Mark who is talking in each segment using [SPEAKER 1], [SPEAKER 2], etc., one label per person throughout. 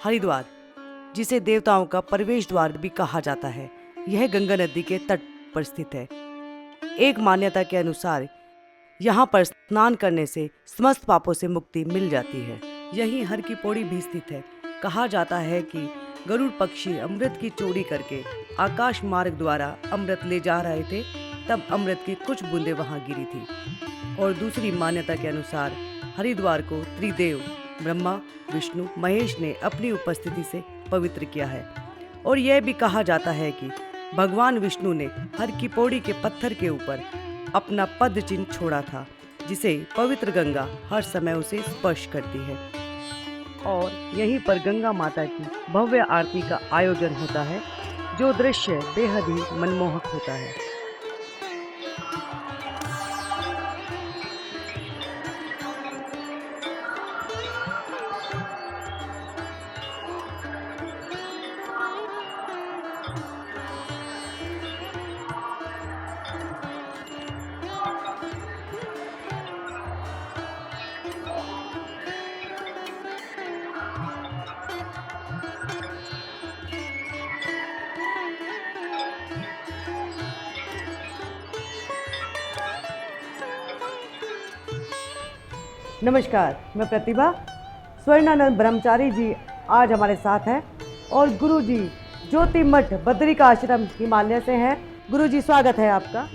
[SPEAKER 1] हरिद्वार, जिसे देवताओं का प्रवेश द्वार भी कहा जाता है, यह गंगा नदी के तट पर स्थित है। एक मान्यता के अनुसार यहाँ पर स्नान करने से समस्त पापों से मुक्ति मिल जाती है। यहीं हर की पौड़ी भी स्थित है। कहा जाता है कि गरुड़ पक्षी अमृत की चोरी करके आकाश मार्ग द्वारा अमृत ले जा रहे थे, तब अमृत की कुछ बूंदें वहां गिरी थी। और दूसरी मान्यता के अनुसार हरिद्वार को त्रिदेव ब्रह्मा, विष्णु, महेश ने अपनी उपस्थिति से पवित्र किया है। और यह भी कहा जाता है कि भगवान विष्णु ने हर की पौड़ी के पत्थर के ऊपर अपना पद चिन्ह छोड़ा था, जिसे पवित्र गंगा हर समय उसे स्पर्श करती है। और यहीं पर गंगा माता की भव्य आरती का आयोजन होता है, जो दृश्य बेहद ही मनमोहक होता है। नमस्कार, मैं प्रतिभा। स्वर्णानंद ब्रह्मचारी जी आज हमारे साथ हैं और गुरु जी ज्योति मठ बद्रिका आश्रम हिमालय से हैं। गुरु जी स्वागत है आपका।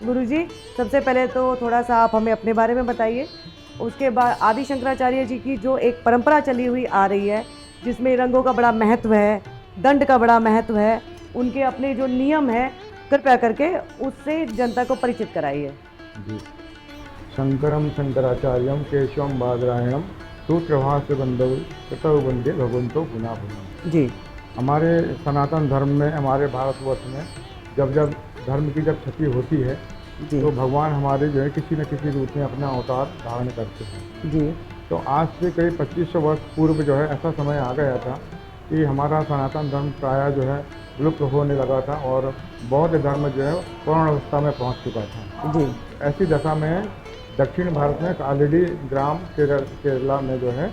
[SPEAKER 1] गुरु जी सबसे पहले तो थोड़ा सा आप हमें अपने बारे में बताइए। उसके बाद आदि शंकराचार्य जी की जो एक परंपरा चली हुई आ रही है, जिसमें रंगों का बड़ा महत्व है, दंड का बड़ा महत्व है, उनके अपने जो नियम है, कृपया करके उससे जनता को परिचित कराइए।
[SPEAKER 2] शंकरम शंकराचार्यम केशवम बादरायणम सूत्रभाष्य बंधव कृतौ वंदे भगवंतो पुनः पुनः।
[SPEAKER 1] जी,
[SPEAKER 2] हमारे सनातन धर्म में, हमारे भारतवर्ष में जब जब धर्म की जब क्षति होती है
[SPEAKER 1] जी,
[SPEAKER 2] तो भगवान हमारे जो है किसी न किसी रूप में अपना अवतार धारण करते हैं।
[SPEAKER 1] जी,
[SPEAKER 2] तो आज से करीब 2500 वर्ष पूर्व जो है ऐसा समय आ गया था कि हमारा सनातन धर्म प्रायः जो है विलुप्त होने लगा था और बौद्ध धर्म जो है पूर्ण अवस्था में पहुँच चुका था।
[SPEAKER 1] जी,
[SPEAKER 2] ऐसी दशा में दक्षिण भारत में कालिडी ग्राम केरला में जो है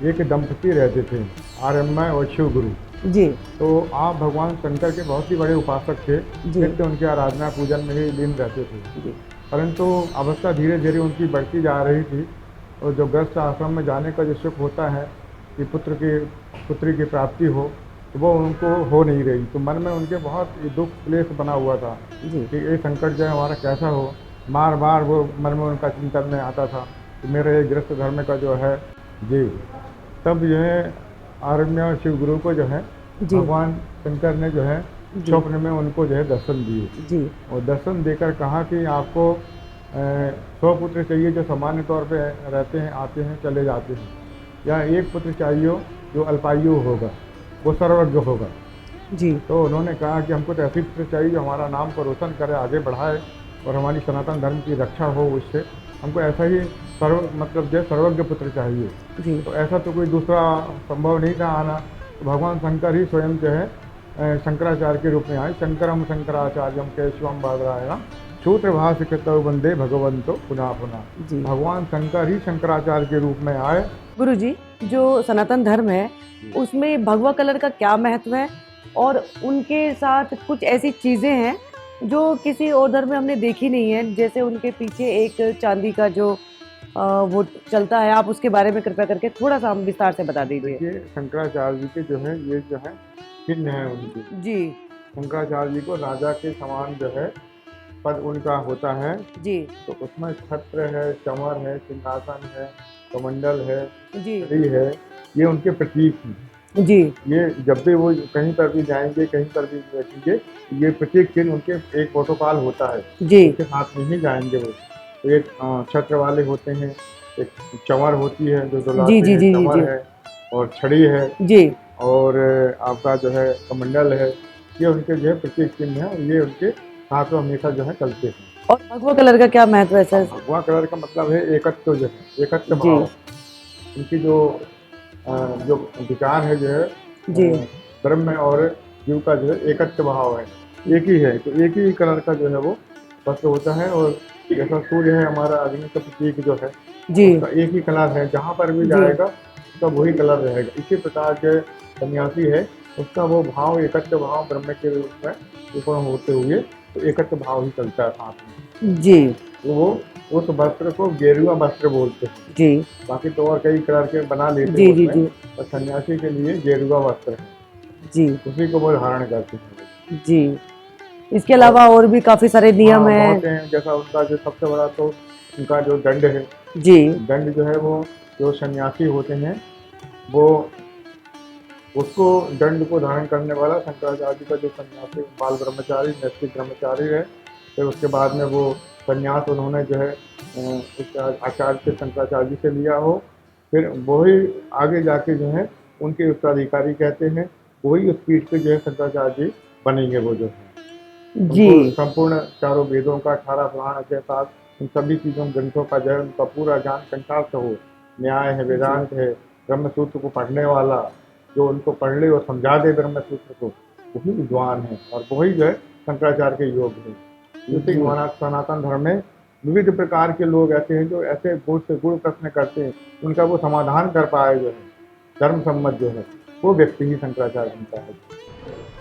[SPEAKER 2] एक दंपति रहते थे, आर्यमय और शिव गुरु
[SPEAKER 1] जी।
[SPEAKER 2] तो आप भगवान शंकर के बहुत ही बड़े उपासक थे।
[SPEAKER 1] जी।
[SPEAKER 2] नित्य उनकी आराधना पूजन में ही लीन रहते थे।
[SPEAKER 1] जी।
[SPEAKER 2] परंतु अवस्था धीरे धीरे उनकी बढ़ती जा रही थी और जो गृहस्थ आश्रम में जाने का जो सुख होता है कि पुत्री की प्राप्ति हो, तो वो उनको हो नहीं रही। तो मन में उनके बहुत दुख क्लेश बना हुआ था कि ये संकट जो है हमारा कैसा हो। बार बार वो मन में उनका चिंतन में आता था कि मेरे ये गृहस्थ धर्म का जो है जी। तब जो है आरण्य शिव गुरु को जो है भगवान शंकर ने जो है स्वप्न में उनको जो है दर्शन दिए और दर्शन देकर कहा कि आपको 100 पुत्र चाहिए जो सामान्य तौर पे रहते हैं, आते हैं, चले जाते हैं, या एक पुत्र चाहिए जो अल्पायु होगा, वो सर्वज्ञ होगा जी। तो उन्होंने कहा कि हमको तो ऐसे पुत्र चाहिए जो हमारा नाम को रोशन करे, आगे बढ़ाए और हमारी सनातन धर्म की रक्षा हो उससे। हमको ऐसा ही जो सर्वज्ञ पुत्र चाहिए जी। तो ऐसा तो कोई दूसरा संभव नहीं था आना। तो भगवान शंकर ही स्वयं जो है शंकराचार्य के रूप में आए। शंकरम शंकराचार्यम केशवम बादरायणम सूत्रभाष्य कृतौ वंदे भगवंतो पुनः पुनः। भगवान शंकर ही शंकराचार्य के रूप में आए।
[SPEAKER 1] गुरु जी, जो सनातन धर्म है उसमें भगवा कलर का क्या महत्व है, और उनके साथ कुछ ऐसी चीज़ें हैं जो किसी और धर्म में हमने देखी नहीं है, जैसे उनके पीछे एक चांदी का जो वो चलता है, आप उसके बारे में कृपया करके थोड़ा सा हम विस्तार से बता दीजिए।
[SPEAKER 2] ये शंकराचार्य जी के जो है ये जो है चिन्ह है उनकी जी। शंकराचार्य जी को राजा के समान जो है पद उनका होता है जी। तो उसमें छत्र है, चमर है, सिंहासन है, कमंडल है जी, है, ये उनके प्रतीक हैं जी। ये जब भी वो कहीं पर भी जाएंगे, कहीं पर भी बैठेंगे, ये प्रतीक चिन्ह उनके एक प्रोटोकॉल होता है जी। उनके हाथ में ही जाएंगे वो। तो एक छत्र वाले होते हैं, एक चमर होती है जो दुलाते हैं, चमर है और छड़ी है जी, और आपका जो है कमंडल है, ये उनके जो है प्रतीक चिन्ह है और ये उनके हाथ में हमेशा जो है चलते हैं।
[SPEAKER 1] और भगवा कलर का क्या महत्व है सर?
[SPEAKER 2] भगवा कलर का मतलब है एकत्व, जो है एकत्व भाव। उनकी जो विचार है जो है जी, ब्रह्म और जीव का जो है एकत्व भाव है, एक ही है। तो एक ही कलर का जो है वो वस्त्र होता है। और जैसा सूर्य है हमारा अग्नि का प्रतीक जो है जी, उसका एक ही कलर है, जहाँ पर भी जाएगा उसका वही कलर रहेगा। इसी प्रकार जो सन्यासी है उसका वो भाव एकत्र भाव ब्रह्म के रूप में ऊपर होते हुए तो एकत्र भाव ही चलता है साथ में।
[SPEAKER 1] जी
[SPEAKER 2] तो वो उस वस्त्र को गेरुआ वस्त्र बोलते हैं।
[SPEAKER 1] जी
[SPEAKER 2] बाकी तो और कई कलर के बना लेते
[SPEAKER 1] जी
[SPEAKER 2] हैं
[SPEAKER 1] जी
[SPEAKER 2] उसमें,
[SPEAKER 1] जी
[SPEAKER 2] और सन्यासी के लिए गेरुआ वस्त्र है,
[SPEAKER 1] जी
[SPEAKER 2] उसी को वो धारण करते हैं।
[SPEAKER 1] जी। इसके
[SPEAKER 2] और
[SPEAKER 1] अलावा और भी काफी सारे नियम
[SPEAKER 2] हाँ
[SPEAKER 1] हैं।
[SPEAKER 2] बहुत हैं, जैसा उनका जो सबसे बड़ा तो उनका जो दंड है,
[SPEAKER 1] जी
[SPEAKER 2] दंड जो है वो जो सन्यासी होते हैं वो उसको दंड को धारण करने वाला शंकराचार्य का जो सन्यासी बाल ब्रह्मचारी नैष्ठिक ब्रह्मचारी है, फिर उसके बाद में वो सन्यास उन्होंने जो है उस आचार्य से शंकराचार्य जी से लिया हो, फिर वही आगे जाके जो है उनके उत्तराधिकारी कहते हैं, वही उस पीठ पे जो है शंकराचार्य जी बनेंगे। वो जो है
[SPEAKER 1] जी
[SPEAKER 2] उनको संपूर्ण चारों वेदों का 18 पुराण के साथ उन सभी चीज़ों ग्रंथों का जो है उनका पूरा ज्ञान कंठास्थ हो, न्याय है, वेदांत है, ब्रह्म सूत्र को पढ़ने वाला जो उनको पढ़ ले और समझा दे ब्रह्म सूत्र को, वही विद्वान है और वही जो है शंकराचार्य के योग है। जैसे कि हमारा सनातन धर्म में विविध प्रकार के लोग ऐसे हैं जो ऐसे गुण से गुण प्रश्न करते हैं, उनका वो समाधान कर पाए जो है धर्म सम्मत जो है वो व्यक्ति ही शंकराचार्य बनता है।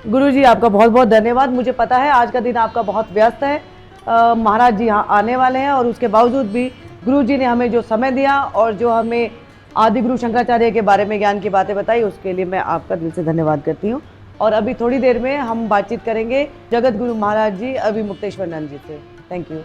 [SPEAKER 1] गुरु जी, आपका बहुत बहुत धन्यवाद। मुझे पता है आज का दिन आपका बहुत व्यस्त है। महाराज जी यहाँ आने वाले हैं और उसके बावजूद भी गुरु जी ने हमें जो समय दिया और जो हमें आदि गुरु शंकराचार्य के बारे में ज्ञान की बातें बताई, उसके लिए मैं आपका दिल से धन्यवाद करती हूँ। और अभी थोड़ी देर में हम बातचीत करेंगे जगत गुरु महाराज जी अभिमुक्तेश्वरानंद जी से। Thank you.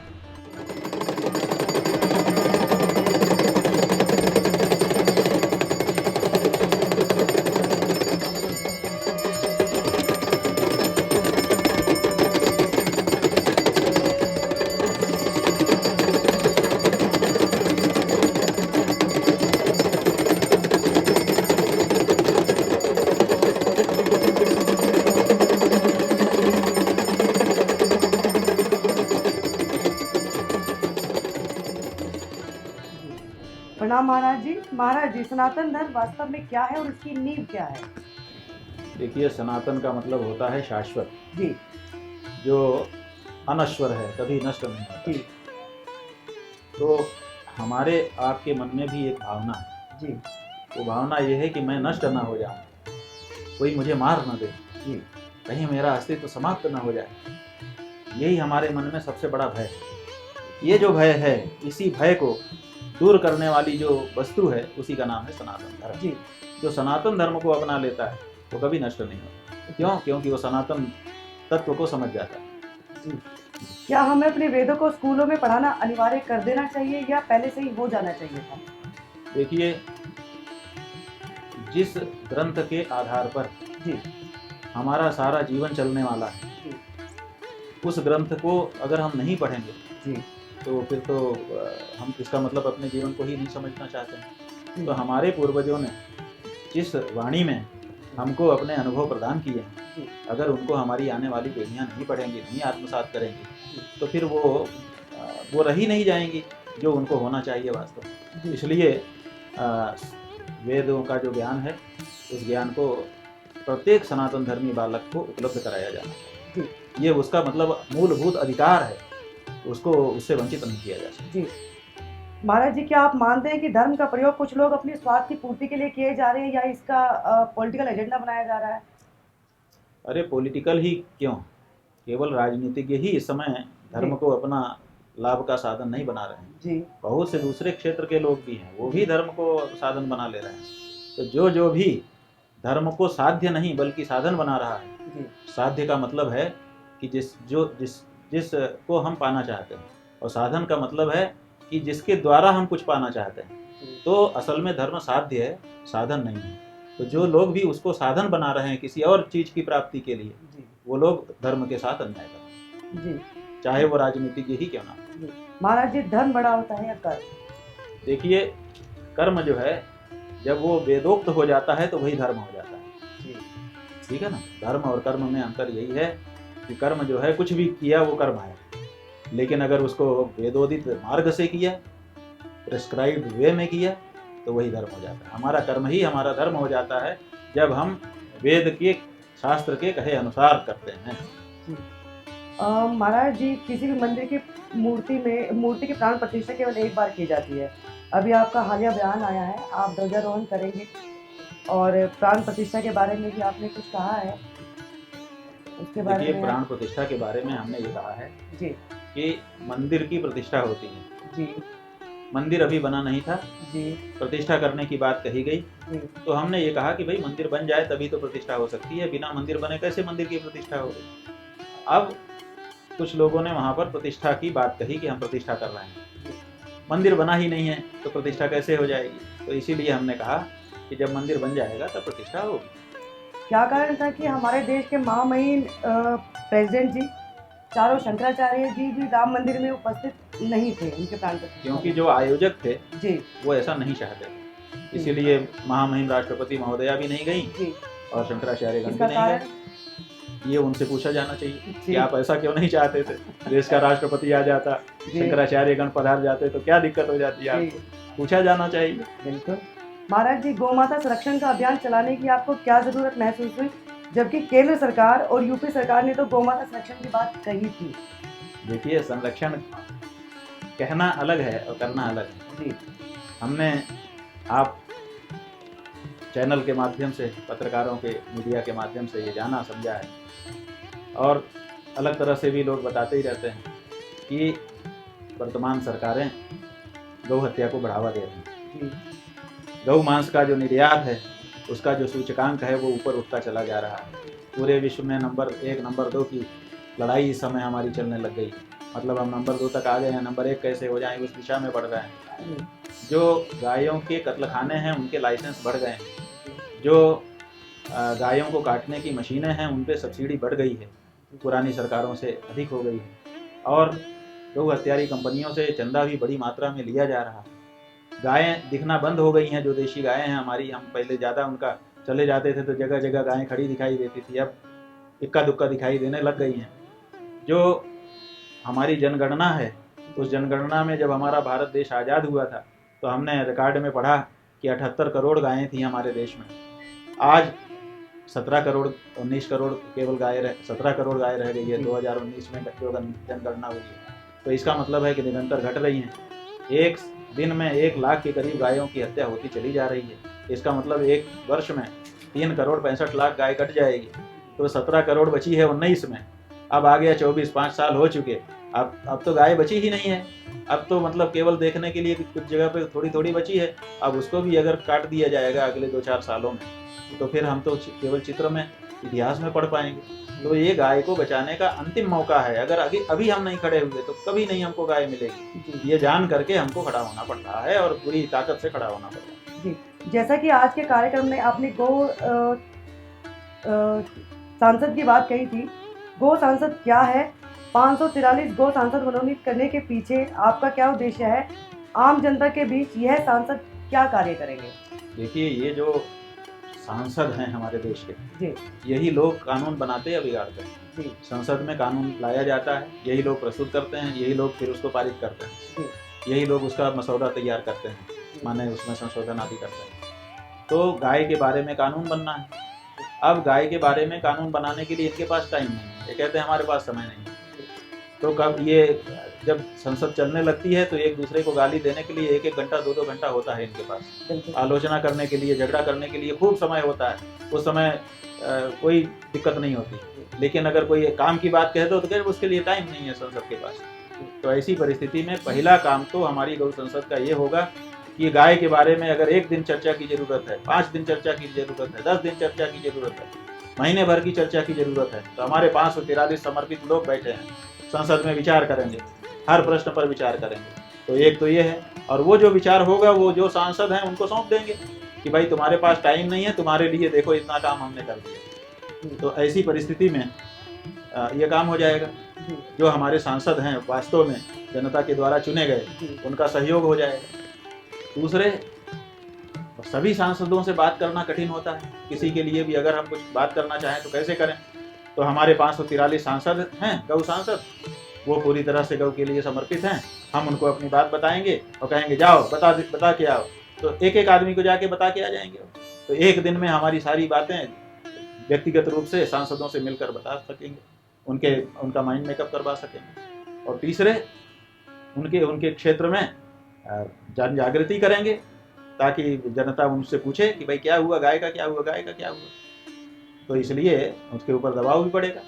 [SPEAKER 1] प्रणाम महाराज जी। महाराज जी, सनातन धर्म वास्तव में क्या है और इसकी नींव क्या है?
[SPEAKER 3] देखिए, सनातन का मतलब होता है शाश्वत,
[SPEAKER 1] जी
[SPEAKER 3] जो अनश्वर है, कभी नष्ट नहीं होता।
[SPEAKER 1] जी
[SPEAKER 3] तो हमारे आपके मन में भी एक भावना है।
[SPEAKER 1] जी
[SPEAKER 3] वो भावना ये है कि मैं नष्ट ना हो जाऊं, कोई मुझे मार न दे,
[SPEAKER 1] जी
[SPEAKER 3] कहीं मेरा अस्तित्व समाप्त न हो जाए। यही हमारे मन में सबसे बड़ा भय है। ये जो भय है, इसी भय को दूर करने वाली जो वस्तु है, उसी का नाम है सनातन धर्म।
[SPEAKER 1] जी
[SPEAKER 3] जो सनातन धर्म को अपना लेता है वो कभी नष्ट नहीं होता। क्यों? क्योंकि वो सनातन तत्व को समझ जाता है।
[SPEAKER 1] क्या हमें अपने वेदों को स्कूलों में पढ़ाना अनिवार्य कर देना चाहिए या पहले से ही हो जाना चाहिए था?
[SPEAKER 3] देखिए, जिस ग्रंथ के आधार पर
[SPEAKER 1] जी
[SPEAKER 3] हमारा सारा जीवन चलने वाला है,
[SPEAKER 1] जी
[SPEAKER 3] उस ग्रंथ को अगर हम नहीं पढ़ेंगे
[SPEAKER 1] जी
[SPEAKER 3] तो फिर तो हम इसका मतलब अपने जीवन को ही नहीं समझना चाहते हैं। तो हमारे पूर्वजों ने जिस वाणी में हमको अपने अनुभव प्रदान किए हैं, अगर उनको हमारी आने वाली पीढ़ियाँ नहीं पढ़ेंगी, नहीं आत्मसात करेंगी, तो फिर वो रही नहीं जाएंगी जो उनको होना चाहिए वास्तव में। इसलिए वेदों का जो ज्ञान है, उस ज्ञान को प्रत्येक सनातन धर्मी बालक को उपलब्ध कराया जाना चाहिए। ये उसका मतलब मूलभूत अधिकार है, उसको उससे वंचित नहीं किया जा सकता।
[SPEAKER 1] जी महाराज जी, क्या आप मानते हैं कि धर्म का प्रयोग कुछ लोग अपनी स्वार्थ की पूर्ति के लिए किए जा रहे हैं या इसका पॉलिटिकल एजेंडा बनाया जा रहा है?
[SPEAKER 3] अरे पॉलिटिकल ही क्यों, केवल राजनीतिज्ञ ही इस समय धर्म को अपना लाभ का साधन नहीं बना रहे हैं।
[SPEAKER 1] जी
[SPEAKER 3] बहुत से दूसरे क्षेत्र के लोग भी हैं, वो भी धर्म को साधन बना ले रहे हैं। तो जो भी धर्म को साध्य नहीं बल्कि साधन बना रहा है,
[SPEAKER 1] जी
[SPEAKER 3] साध्य का मतलब है कि जिस को हम पाना चाहते हैं, और साधन का मतलब है कि जिसके द्वारा हम कुछ पाना चाहते हैं। तो असल में धर्म साध्य है, साधन नहीं है। तो जो लोग भी उसको साधन बना रहे हैं किसी और चीज की प्राप्ति के लिए, वो लोग धर्म के साथ अन्याय कर रहे हैं,
[SPEAKER 1] जी
[SPEAKER 3] चाहे वो राजनीतिज्ञ ही क्यों ना।
[SPEAKER 1] महाराज जी, धर्म बड़ा होता है या कर्म?
[SPEAKER 3] देखिए, कर्म जो है जब वो वेदोक्त हो जाता है तो वही धर्म हो जाता है। ठीक है ना। धर्म और कर्म में अंतर यही है कि कर्म जो है कुछ भी किया वो कर्म है, लेकिन अगर उसको वेदोदित मार्ग से किया, प्रिस्क्राइब्ड वे में किया, तो वही धर्म हो जाता है। हमारा कर्म ही हमारा धर्म हो जाता है जब हम वेद के शास्त्र के कहे अनुसार करते हैं।
[SPEAKER 1] महाराज जी, किसी भी मंदिर की मूर्ति की प्राण प्रतिष्ठा केवल एक बार की जाती है, अभी आपका हालिया बयान आया है, आप ध्वजारोहण करेंगे और प्राण प्रतिष्ठा के बारे में भी आपने कुछ कहा है, उसके बारे
[SPEAKER 3] देखिए,
[SPEAKER 1] में
[SPEAKER 3] प्राण
[SPEAKER 1] आप
[SPEAKER 3] प्रतिष्ठा के बारे में हमने ये कहा है
[SPEAKER 1] जी
[SPEAKER 3] कि मंदिर की प्रतिष्ठा होती है।
[SPEAKER 1] जी
[SPEAKER 3] मंदिर अभी बना नहीं था,
[SPEAKER 1] जी
[SPEAKER 3] प्रतिष्ठा करने की बात कही गई,
[SPEAKER 1] जी
[SPEAKER 3] तो हमने ये कहा कि भाई मंदिर बन जाए तभी तो प्रतिष्ठा हो सकती है, बिना मंदिर बने कैसे मंदिर की प्रतिष्ठा होगी। अब कुछ लोगों ने वहां पर प्रतिष्ठा की बात कही कि हम प्रतिष्ठा कर रहे हैं, मंदिर बना ही नहीं है तो प्रतिष्ठा कैसे हो जाएगी। तो इसीलिए हमने कहा कि जब मंदिर बन जाएगा तब प्रतिष्ठा होगी।
[SPEAKER 1] क्या कारण था कि हमारे देश के महामहिम प्रेसिडेंट जी चारों शंकराचार्य जी भी राम मंदिर में उपस्थित नहीं थे उनके प्राण प्रतिष्ठा
[SPEAKER 3] क्योंकि
[SPEAKER 1] में?
[SPEAKER 3] जो आयोजक थे
[SPEAKER 1] जी
[SPEAKER 3] वो ऐसा नहीं चाहते थे, इसीलिए महामहिम राष्ट्रपति महोदया भी नहीं गई
[SPEAKER 1] जी
[SPEAKER 3] और शंकराचार्य गण भी
[SPEAKER 1] इसका
[SPEAKER 3] नहीं
[SPEAKER 1] कारण
[SPEAKER 3] गए। ये उनसे पूछा जाना चाहिए कि
[SPEAKER 1] जी
[SPEAKER 3] आप ऐसा क्यों नहीं चाहते थे। देश का राष्ट्रपति आ जाता,
[SPEAKER 1] जी
[SPEAKER 3] शंकराचार्य गण पधार जाते तो क्या दिक्कत हो जाती है,
[SPEAKER 1] जी
[SPEAKER 3] आपको पूछा जाना चाहिए।
[SPEAKER 1] बिल्कुल। महाराज जी, गौमाता संरक्षण का अभियान चलाने की आपको क्या जरूरत महसूस हुई, जबकि केंद्र सरकार और यूपी सरकार ने तो गौमाता संरक्षण की बात कही थी?
[SPEAKER 3] देखिए, संरक्षण कहना अलग है और करना अलग है।
[SPEAKER 1] जी
[SPEAKER 3] हमने आप चैनल के माध्यम से, पत्रकारों के, मीडिया के माध्यम से ये जाना समझा है, और अलग तरह से भी लोग बताते ही रहते हैं कि वर्तमान सरकारें गौ हत्या को बढ़ावा दे रही हैं।
[SPEAKER 1] जी
[SPEAKER 3] गौ मांस का जो निर्यात है उसका जो सूचकांक है वो ऊपर उठता चला जा रहा है। पूरे विश्व में नंबर 1 नंबर 2 की लड़ाई इस समय हमारी चलने लग गई। मतलब हम नंबर 2 तक आ गए हैं, नंबर 1 कैसे हो जाएं उस दिशा में बढ़ रहे हैं। जो गायों के कत्लखाने हैं उनके लाइसेंस बढ़ गए हैं, जो गायों को काटने की मशीनें हैं उन पर सब्सिडी बढ़ गई है, पुरानी सरकारों से अधिक हो गई है, और गौ हत्यारी कंपनियों से चंदा भी बड़ी मात्रा में लिया जा रहा है। गायें दिखना बंद हो गई हैं, जो देशी गायें हैं हमारी, हम पहले ज़्यादा उनका चले जाते थे तो जगह जगह गायें खड़ी दिखाई देती थी, अब इक्का दुक्का दिखाई देने लग गई हैं। जो हमारी जनगणना है, उस जनगणना में जब हमारा भारत देश आज़ाद हुआ था तो हमने रिकॉर्ड में पढ़ा कि 78 करोड़ गायें थी हमारे देश में। आज 17 करोड़ 19 करोड़ केवल गाय 17 करोड़ गाय रह गई है 2019 में जो जनगणना हुई है। तो इसका मतलब है कि निरंतर घट रही हैं। एक दिन में 1 लाख के करीब गायों की हत्या होती चली जा रही है। इसका मतलब एक वर्ष में 3 करोड़ 65 लाख गाय कट जाएगी, तो 17 करोड़ बची है 19 में। अब आ गया 24, 5 साल हो चुके, अब तो गाय बची ही नहीं है। अब तो मतलब केवल देखने के लिए कुछ जगह पे थोड़ी थोड़ी बची है। अब उसको भी अगर काट दिया जाएगा अगले 2-4 सालों में, तो फिर हम तो केवल चित्र में, इतिहास में पढ़ पाएंगे। तो ये गाय को बचाने का अंतिम मौका है। अगर अभी हम नहीं खड़े हुए तो कभी नहीं हमको गाय मिलेगी। ये जान करके हमको खड़ा होना पड़ रहा है और पूरी ताकत से खड़ा होना पड़ रहा है।
[SPEAKER 1] जी, जैसा कि आज के कार्यक्रम में आपने गौ सांसद की बात कही थी, गौ सांसद क्या है, 543 गौ सांसद मनोनीत करने के पीछे आपका क्या उद्देश्य है, आम जनता के बीच यह सांसद क्या कार्य करेंगे?
[SPEAKER 3] देखिए, ये जो सांसद हैं हमारे देश के,
[SPEAKER 1] जी
[SPEAKER 3] यही लोग कानून बनाते या बिगाड़ते हैं।
[SPEAKER 1] जी
[SPEAKER 3] संसद में कानून लाया जाता है, यही लोग प्रस्तुत करते हैं, यही लोग फिर उसको पारित करते हैं, यही लोग उसका मसौदा तैयार करते हैं, माने उसमें संशोधन आदि करते हैं। तो गाय के बारे में कानून बनना है। अब गाय के बारे में कानून बनाने के लिए इनके पास टाइम नहीं है, ये कहते हैं हमारे पास समय नहीं है। तो कब ये जब संसद चलने लगती है तो एक दूसरे को गाली देने के लिए 1-1 घंटा 2-2 घंटा होता है इनके पास। आलोचना करने के लिए, झगड़ा करने के लिए खूब समय होता है। उस समय कोई दिक्कत नहीं होती, लेकिन अगर कोई काम की बात कह दो तो फिर उसके लिए टाइम नहीं है संसद के पास। तो ऐसी परिस्थिति में पहला काम तो हमारी गौ संसद का ये होगा कि गाय के बारे में अगर 1 दिन चर्चा की जरूरत है, 5 दिन चर्चा की जरूरत है, 10 दिन चर्चा की जरूरत है, महीने भर की चर्चा की जरूरत है, तो हमारे 543 समर्पित लोग बैठे हैं, संसद में विचार करेंगे, हर प्रश्न पर विचार करेंगे। तो एक तो ये है, और वो जो विचार होगा वो जो सांसद हैं उनको सौंप देंगे कि भाई तुम्हारे पास टाइम नहीं है, तुम्हारे लिए देखो इतना काम हमने कर दिया। तो ऐसी परिस्थिति में ये काम हो जाएगा। जो हमारे सांसद हैं वास्तव में जनता के द्वारा चुने गए, उनका सहयोग हो जाएगा। दूसरे, सभी सांसदों से बात करना कठिन होता है। किसी के लिए भी अगर हम कुछ बात करना चाहें तो कैसे करें। तो हमारे 543 सांसद हैं, गौ सांसद, वो पूरी तरह से गौ के लिए समर्पित हैं। हम उनको अपनी बात बताएंगे और कहेंगे जाओ बता के आओ, तो एक एक आदमी को जाके बता के आ जाएंगे। तो एक दिन में हमारी सारी बातें व्यक्तिगत रूप से सांसदों से मिलकर बता सकेंगे, उनका माइंड मेकअप करवा सकेंगे। और तीसरे, उनके क्षेत्र में जन जागृति करेंगे ताकि जनता उनसे पूछे कि भाई क्या हुआ गाय का, क्या हुआ गाय का, क्या हुआ। तो इसलिए उसके ऊपर दबाव भी पड़ेगा,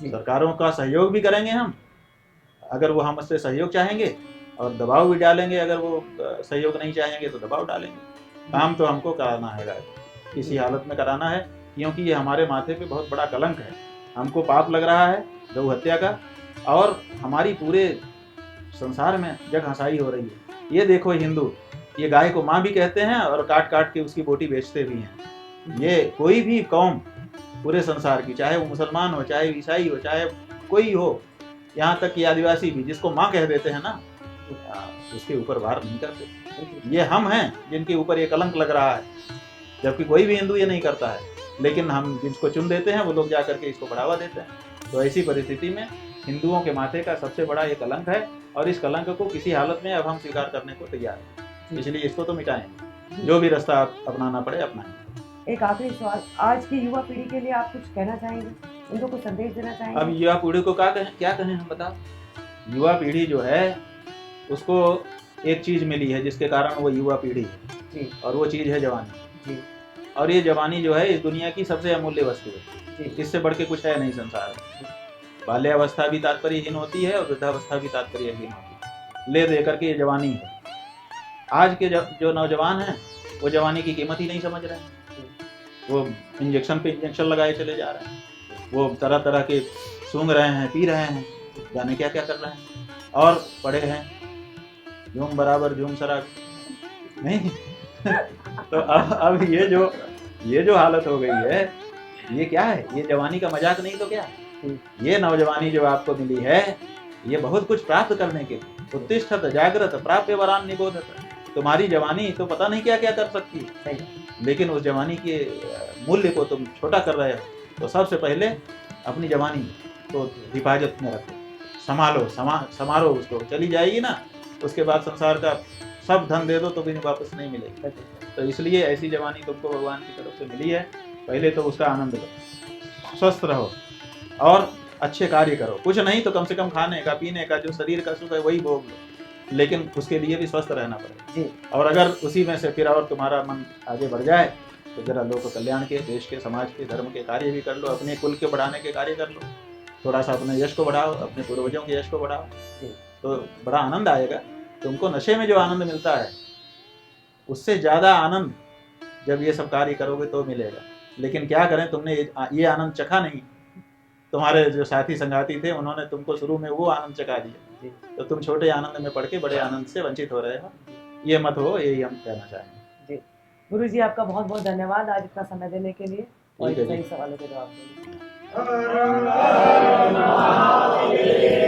[SPEAKER 3] सरकारों का सहयोग भी करेंगे हम, अगर वो हमसे सहयोग चाहेंगे, और दबाव भी डालेंगे अगर वो सहयोग नहीं चाहेंगे तो दबाव डालेंगे। काम तो हमको कराना है गाय को, किसी हालत में कराना है, क्योंकि ये हमारे माथे पे बहुत बड़ा कलंक है। हमको पाप लग रहा है गौ हत्या का, और हमारी पूरे संसार में जग हंसाई हो रही है। ये देखो हिंदू ये गाय को माँ भी कहते हैं और काट काट के उसकी बोटी बेचते भी हैं। ये कोई भी कौम पूरे संसार की, चाहे वो मुसलमान हो, चाहे ईसाई हो, चाहे कोई हो, यहाँ तक कि आदिवासी भी, जिसको माँ कह देते हैं ना, उसके ऊपर वार नहीं करते। ये हम हैं जिनके ऊपर ये कलंक लग रहा है, जबकि कोई भी हिंदू ये नहीं करता है, लेकिन हम जिसको चुन देते हैं वो लोग जा करके इसको बढ़ावा देते हैं। तो ऐसी परिस्थिति में हिंदुओं के माथे का सबसे बड़ा ये कलंक है, और इस कलंक को किसी हालत में अब हम स्वीकार करने को तैयार हैं। इसलिए इसको तो मिटाएंगे, जो भी रास्ता अपनाना पड़े अपनाएंगे।
[SPEAKER 1] एक आखिरी सवाल, आज की युवा पीढ़ी के लिए आप कुछ कहना चाहेंगे, उनको कुछ संदेश देना चाहेंगे?
[SPEAKER 3] अब युवा पीढ़ी को क्या कहें हम बताओ। युवा पीढ़ी जो है उसको एक चीज मिली है जिसके कारण वो युवा पीढ़ी है, और वो चीज है जवानी। और ये जवानी जो है इस दुनिया की सबसे अमूल्य वस्तु है, इससे बढ़ के कुछ है नहीं संसार में। बाल्यावस्था भी तात्पर्यहीन होती है और वृद्धावस्था भी तात्पर्यहीन होती है, ले दे करके ये जवानी है। आज के जो नौजवान हैं वो जवानी की कीमत ही नहीं समझ रहे हैं, वो इंजेक्शन पे इंजेक्शन लगाए चले जा रहे हैं, वो तरह तरह के सूंघ रहे हैं, पी रहे हैं, जाने क्या क्या कर रहे हैं, और पड़े हैं झूम बराबर झूम शराब नहीं। तो अब ये जो हालत हो गई है, ये क्या है? ये जवानी का मजाक नहीं तो क्या है? ये नौजवानी जो आपको मिली है, ये बहुत कुछ प्राप्त करने के लिए उत्तिष्ठत जागृत प्राप्य वरान निबोधत। तुम्हारी जवानी तो पता नहीं क्या क्या कर सकती है, लेकिन उस जवानी के मूल्य को तुम छोटा कर रहे हो। तो सबसे पहले अपनी जवानी को हिफाजत में रखो, संभालो, संभालो उसको, चली जाएगी ना, उसके बाद संसार का सब धन दे दो तो भी वापस नहीं मिलेगी। तो इसलिए ऐसी जवानी तुमको भगवान की तरफ से मिली है, पहले तो उसका आनंद लो, स्वस्थ रहो और अच्छे कार्य करो। कुछ नहीं तो कम से कम खाने का, पीने का, जो शरीर का सुख है वही भोग लो, लेकिन उसके लिए भी स्वस्थ रहना पड़ेगा। और अगर उसी में से फिर और तुम्हारा मन आगे बढ़ जाए तो जरा लोक कल्याण के, देश के, समाज के, धर्म के कार्य भी कर लो, अपने कुल के बढ़ाने के कार्य कर लो, थोड़ा सा अपने यश को बढ़ाओ, अपने पूर्वजों के यश को बढ़ाओ, तो बड़ा आनंद आएगा। तुमको नशे में जो आनंद मिलता है उससे ज़्यादा आनंद जब ये सब कार्य करोगे तो मिलेगा। लेकिन क्या करें, तुमने ये आनंद चखा नहीं। तुम्हारे जो साथी संगाती थे उन्होंने तुमको शुरू में वो आनंद चखा दिया, तो तुम छोटे आनंद में पड़ के बड़े आनंद से वंचित हो रहे हो। ये मत हो, यही हम कहना चाहेंगे।
[SPEAKER 1] जी गुरु जी, आपका बहुत बहुत धन्यवाद आज इतना समय देने के लिए और सही सवालों के जवाब देने के लिए।